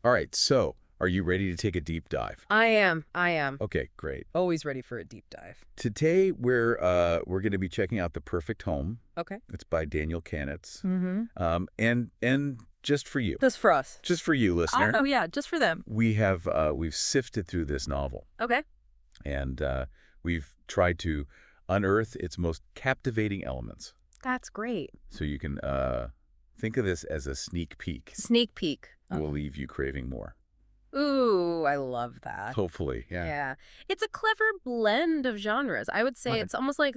All right, so are you ready to take a deep dive? I am. Okay, great. Always ready for a deep dive. Today we're going to be checking out The Perfect Home. Okay. It's by Daniel Kenitz. Mm-hmm. And just for you. Just for us. Just for you, listener. Oh, yeah, just for them. We've sifted through this novel. Okay. And we've tried to unearth its most captivating elements. That's great. So you can think of this as a sneak peek. Sneak peek. Will leave you craving more. Ooh, I love that. Hopefully, yeah. Yeah. It's a clever blend of genres. I would say it's almost like,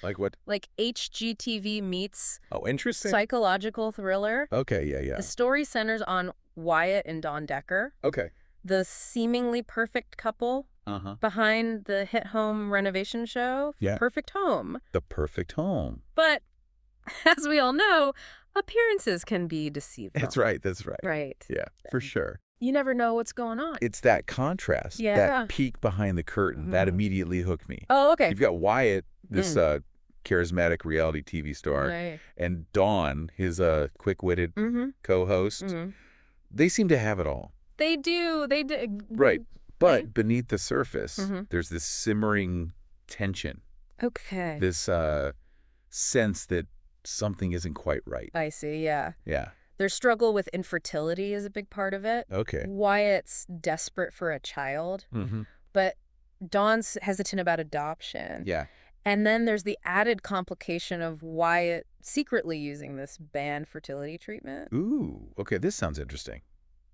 Like what? like HGTV meets Oh, interesting. psychological thriller. Okay, yeah. The story centers on Wyatt and Dawn Decker, Okay. the seemingly perfect couple behind the hit home renovation show, Yeah. Perfect Home. The Perfect Home. But as we all know, appearances can be deceiving. That's right. Right. Yeah, for sure. You never know what's going on. It's that contrast, Yeah. that peek behind the curtain, that Mhm. immediately hooked me. Oh, okay. You've got Wyatt, this charismatic reality TV star, Right. and Dawn, his quick-witted co-host. Mm-hmm. They seem to have it all. They do. They do. Right. But Right. beneath the surface, Mhm. there's this simmering tension, Okay. this sense that something isn't quite right. I see, yeah. Yeah. Their struggle with infertility is a big part of it. Okay. Wyatt's desperate for a child, Mm-hmm. but Dawn's hesitant about adoption. Yeah. And then there's the added complication of Wyatt secretly using this banned fertility treatment Ooh. Okay, this sounds interesting.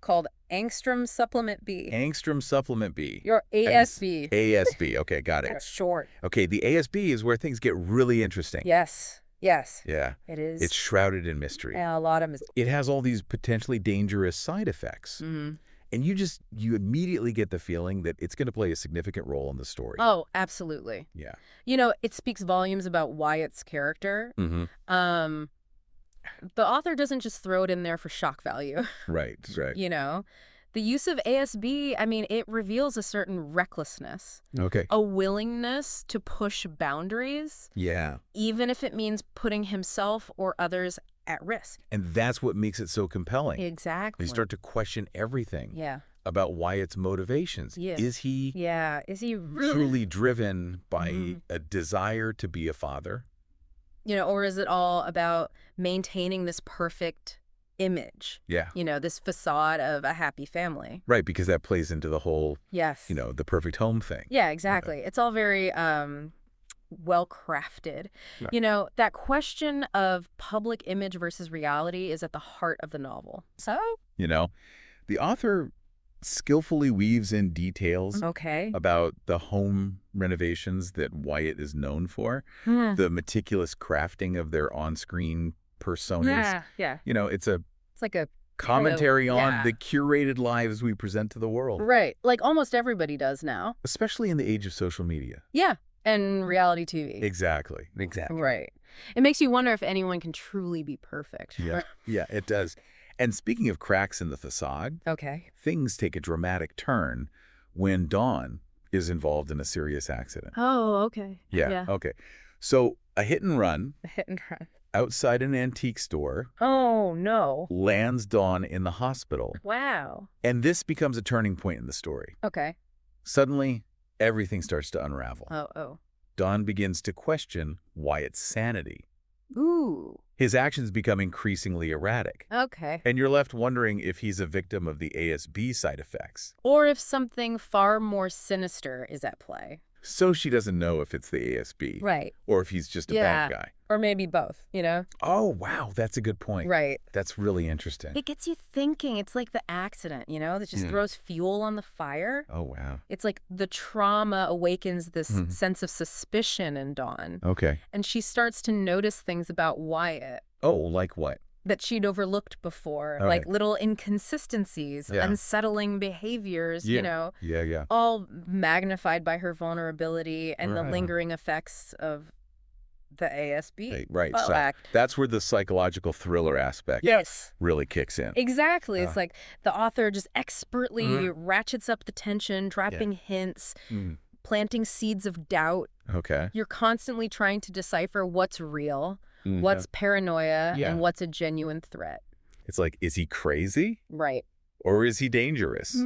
called Angstrom Supplement B. Angstrom Supplement B. Your ASB. ASB. Okay, got it. That's short. Okay, the ASB is where things get really interesting. Yes. Yes. Yeah. It is. It's shrouded in mystery. Yeah, a lot of It has all these potentially dangerous side effects. Mm-hmm. And you immediately get the feeling that it's going to play a significant role in the story. Oh, absolutely. Yeah. It speaks volumes about Wyatt's character. Mm-hmm. The author doesn't just throw it in there for shock value. Right. The use of ASB, it reveals a certain recklessness, Okay. a willingness to push boundaries, Yeah. even if it means putting himself or others at risk. And that's what makes it so compelling. Exactly. You start to question everything Yeah. about Wyatt's motivations. Yeah. Is he Yeah. Is he really? truly driven by a desire to be a father? Or is it all about maintaining this perfect image? Yeah. This facade of a happy family. Right, because that plays into the whole, Yes. the perfect home thing. Yeah, exactly. It's all very well crafted. Right. That question of public image versus reality is at the heart of the novel. So? The author skillfully weaves in details Okay. about the home renovations that Wyatt is known for, the meticulous crafting of their on-screen personas. Yeah. It's a It's like a commentary on yeah. the curated lives we present to the world, right. Like almost everybody does now. especially in the age of social media. Yeah. And reality TV. Exactly. Right. It makes you wonder if anyone can truly be perfect. Yeah. Yeah, it does. And speaking of cracks in the facade, Okay. things take a dramatic turn when Dawn is involved in a serious accident. Oh, okay. Yeah. Okay. So a hit and run A hit and run. outside an antique store Oh, no. lands Dawn in the hospital. Wow. And this becomes a turning point in the story. Okay. Suddenly, everything starts to unravel. Oh. Dawn begins to question Wyatt's sanity. Ooh. His actions become increasingly erratic. Okay. And you're left wondering if he's a victim of the ASB side effects. Or if something far more sinister is at play. So she doesn't know if it's the ASB. Right. Or if he's just a bad guy. Or maybe both, Oh, wow. That's a good point. Right. That's really interesting. It gets you thinking. It's like the accident, that just throws fuel on the fire. Oh, wow. It's like the trauma awakens this sense of suspicion in Dawn. Okay. And she starts to notice things about Wyatt Oh, like what? that she'd overlooked before, All like right. little inconsistencies, Yeah. unsettling behaviors, Yeah. all magnified by her vulnerability and the Right. lingering effects of the ASB. Right. Oh, So act. that's where the psychological thriller aspect Yes. really kicks in. Exactly. It's like the author just expertly ratchets up the tension, dropping hints, Mm. planting seeds of doubt. Okay. You're constantly trying to decipher what's real, what's paranoia, Yeah. and what's a genuine threat. It's like, is he crazy? Right. Or is he dangerous?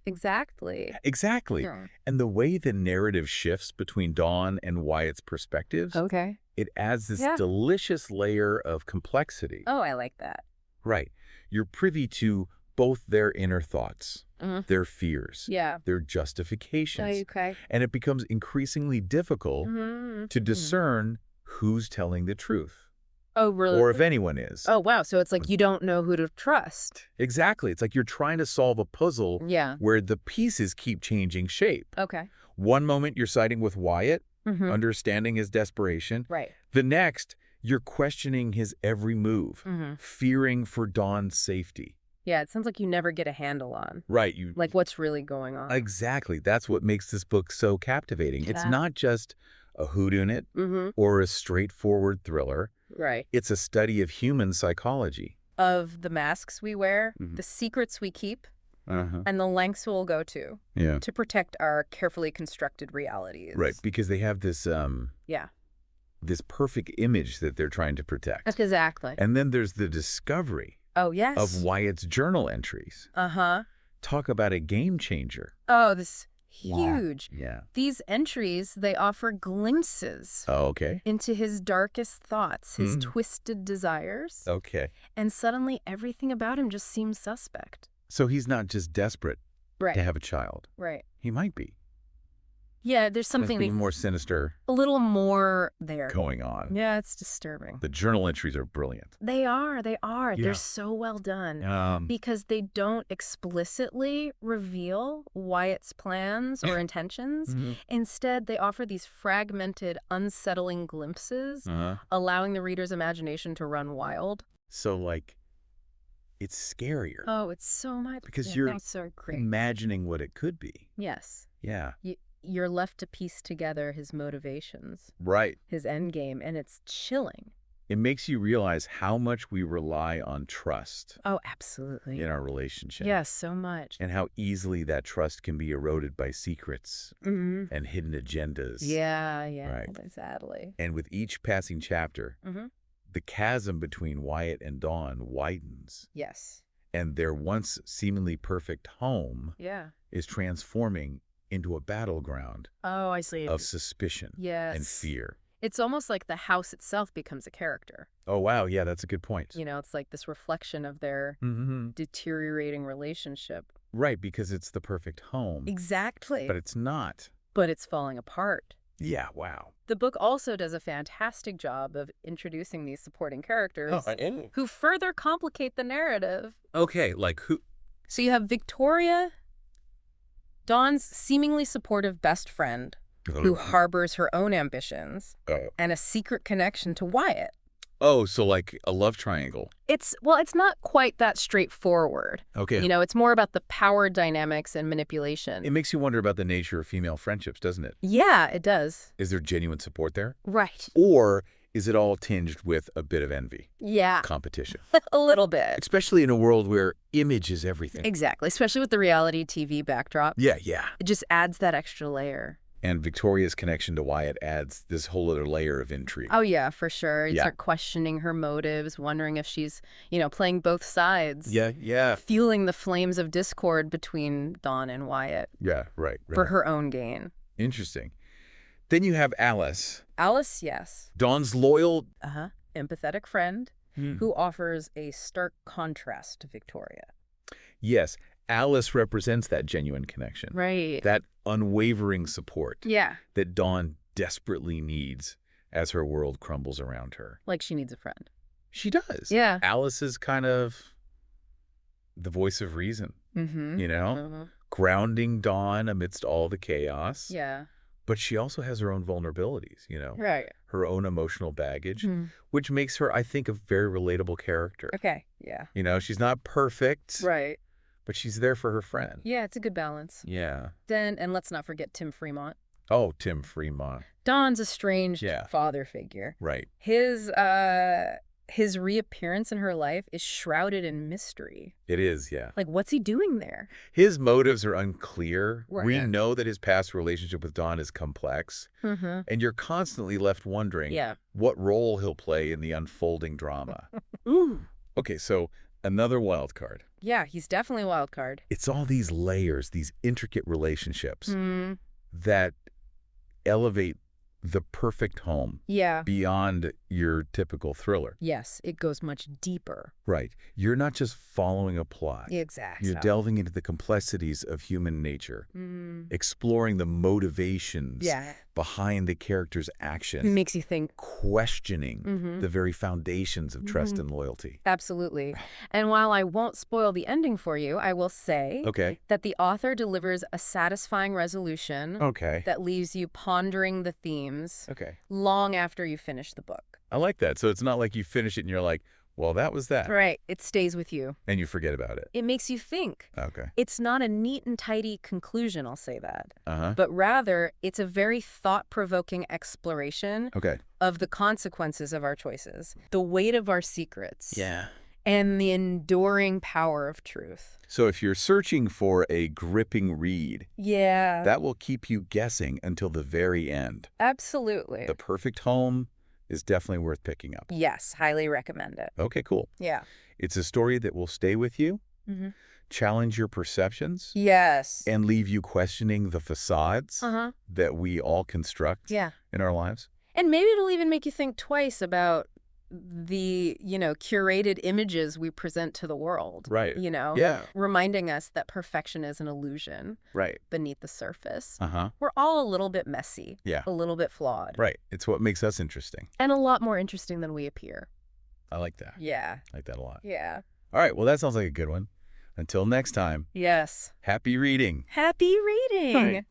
Exactly. Exactly. Yeah. And the way the narrative shifts between Dawn and Wyatt's perspectives, Okay. it adds this Yeah. delicious layer of complexity. Oh, I like that. Right. You're privy to both their inner thoughts, their fears, Yeah. their justifications. Okay. And it becomes increasingly difficult to discern who's telling the truth. Oh, really? Or if anyone is. Oh, wow. So it's like you don't know who to trust. Exactly. It's like you're trying to solve a puzzle Yeah. where the pieces keep changing shape. Okay. One moment you're siding with Wyatt, understanding his desperation. Right. The next, you're questioning his every move, fearing for Dawn's safety. Yeah, it sounds like you never get a handle on. Right. Like what's really going on. Exactly. That's what makes this book so captivating. It's Yeah. not just a whodunit or a straightforward thriller. Right. It's a study of human psychology. Of the masks we wear, the secrets we keep, and the lengths we'll go to protect our carefully constructed realities. Right, because they have this Yeah. this perfect image that they're trying to protect. Exactly. And then there's the discovery Oh, yes. of Wyatt's journal entries. Talk about a game changer. Oh, this huge. Yeah. These entries, they offer glimpses Oh, okay. into his darkest thoughts, his twisted desires, Okay. and suddenly everything about him just seems suspect. So he's not just desperate to have a child. Right. He might be. Yeah, there's something Something more sinister a little more there. going on. Yeah, it's disturbing. The journal entries are brilliant. They are. Yeah. They're so well done. Because they don't explicitly reveal Wyatt's plans or intentions. Instead, they offer these fragmented, unsettling glimpses, allowing the reader's imagination to run wild. So, like, it's scarier. Oh, it's so much. Because you're that's so great. imagining what it could be. Yes. Yeah. You're left to piece together his motivations, Right. his end game, and it's chilling. It makes you realize how much we rely on trust Oh, absolutely. in our relationship. Yes, so much. And how easily that trust can be eroded by secrets and hidden agendas. Yeah, Right. sadly. And with each passing chapter, the chasm between Wyatt and Dawn widens. Yes. And their once seemingly perfect home is transforming into a battleground Oh, I see. of suspicion and fear. It's almost like the house itself becomes a character. Oh, wow. Yeah, that's a good point. You know, it's like this reflection of their deteriorating relationship. Right, because it's the perfect home. Exactly. But it's not. But it's falling apart. Yeah, wow. The book also does a fantastic job of introducing these supporting characters who further complicate the narrative. Okay, like who? So you have Victoria, Dawn's seemingly supportive best friend, who harbors her own ambitions and a secret connection to Wyatt. Oh, so like a love triangle. It's not quite that straightforward. Okay. You know, it's more about the power dynamics and manipulation. It makes you wonder about the nature of female friendships, doesn't it? Yeah, it does. Is there genuine support there? Right. Or is it all tinged with a bit of envy? Yeah. Competition. A little bit. Especially in a world where image is everything. Exactly, especially with the reality TV backdrop. Yeah. It just adds that extra layer. And Victoria's connection to Wyatt adds this whole other layer of intrigue. Oh, yeah, for sure. You start questioning her motives, wondering if she's, playing both sides. Yeah. Fueling the flames of discord between Dawn and Wyatt. Yeah, right. For her own gain. Interesting. Then you have Alice. Alice, yes. Dawn's loyal... empathetic friend who offers a stark contrast to Victoria. Yes, Alice represents that genuine connection. Right. That unwavering support. Yeah. That Dawn desperately needs as her world crumbles around her. Like she needs a friend. She does. Yeah. Alice is kind of the voice of reason, grounding Dawn amidst all the chaos. Yeah. But she also has her own vulnerabilities, Right. her own emotional baggage, which makes her, I think, a very relatable character. Okay, yeah. She's not perfect. Right. But she's there for her friend. Yeah, it's a good balance. Yeah. Then, and let's not forget Tim Fremont. Oh, Tim Fremont. Dawn's estranged father figure. Right. His reappearance in her life is shrouded in mystery. It is, yeah. Like, what's he doing there? His motives are unclear. Right. We know that his past relationship with Dawn is complex. And you're constantly left wondering what role he'll play in the unfolding drama. Ooh. Okay, so another wild card. Yeah, he's definitely a wild card. It's all these layers, these intricate relationships that elevate the perfect home beyond your typical thriller. Yes, it goes much deeper. Right. You're not just following a plot. Exactly. You're delving into the complexities of human nature, exploring the motivations behind the character's actions. It makes you think. Questioning the very foundations of trust and loyalty. Absolutely. And while I won't spoil the ending for you, I will say that the author delivers a satisfying resolution that leaves you pondering the themes long after you finish the book. I like that. So it's not like you finish it and you're like, well, that was that. Right. It stays with you. And you forget about it. It makes you think. Okay. It's not a neat and tidy conclusion, I'll say that. But rather, it's a very thought-provoking exploration of the consequences of our choices, the weight of our secrets, and the enduring power of truth. So if you're searching for a gripping read, that will keep you guessing until the very end. Absolutely. The Perfect Home is definitely worth picking up. Yes, highly recommend it. Okay, cool. Yeah. It's a story that will stay with you, challenge your perceptions, and leave you questioning the facades that we all construct in our lives. And maybe it'll even make you think twice about the, curated images we present to the world. Right. Reminding us that perfection is an illusion. Right. Beneath the surface. We're all a little bit messy. A little bit flawed. Right. It's what makes us interesting. And a lot more interesting than we appear. I like that. Yeah. I like that a lot. Yeah. All right. Well, that sounds like a good one. Until next time. Yes. Happy reading. Happy reading.